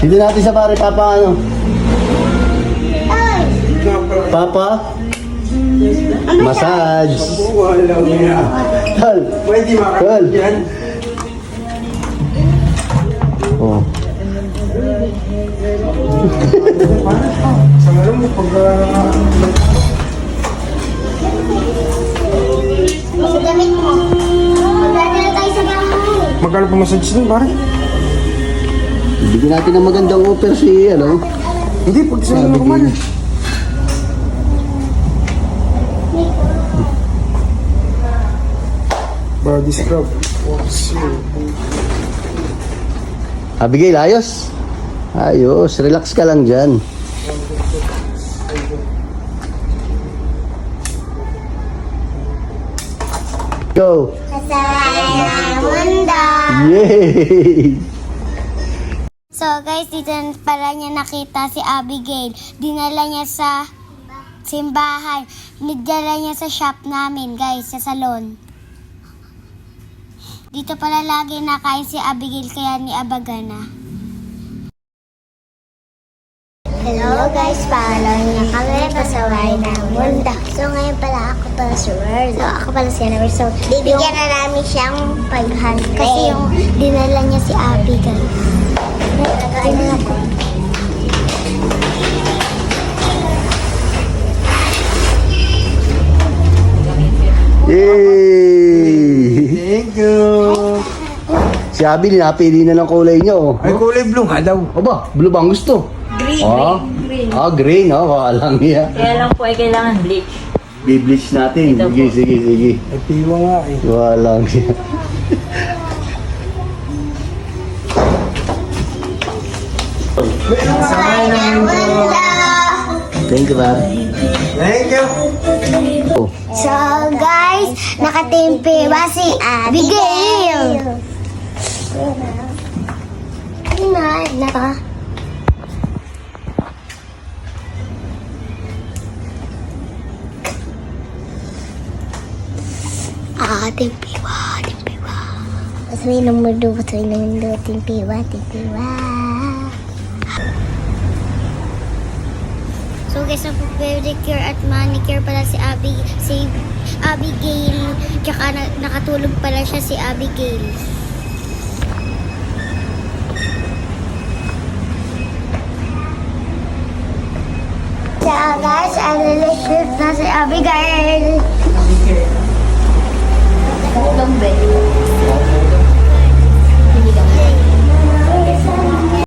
Dito natin sa pare, Papa, ano? Papa? Massage. Tol. Pwede Tol. makakit yan. Oh. Sa ngayon mo, pag... Sa damit mo. Magdadala tayo sa bahay. Magkano pa massage nun, pare? Bigyan natin ng magandang offer si, ano? Hindi, pag sa normal. Body scrub. Abigail, ayos? Ayos, relax ka lang dyan. Go! Sa mundo. Yay! So guys, dito pala niya nakita si Abigail. Dinala niya sa simbahan. Nidala niya sa shop namin guys, sa salon. Dito pala lagi nakain si Abigail kaya ni Abagana. Hello guys, follow niyo kami pasaway ng mundo. So ngayon pala ako pala si World. So ako pala si Annabelle. So bibigyan na namin siyang 500. Kasi yung dinala niya si Abigail. Dinala ko. Yay! Thank you. Si Abi, napili na ng kulay niya, oh. Ay, kulay blue nga daw. Aba, blue ba ang gusto? Green, Ah, green. ah, green, oh. Walang niya. Kaya lang po ay kailangan bleach. Bibleach natin. Ito Sige, po. sige, sige. Ay, piwa nga eh. Walang niya. Thank you, Bob. Thank you. Oh. So guys, nakatimpi ba si Abigail? Naka. Timpiwa, timpiwa. Pasaway ng mundo, timpiwa, timpiwa. So guys, pedicure at manicure pala si Abigail. Tsaka nakatulog pala siya si Abigail. So guys, alilisip na si Abigail. Long bed.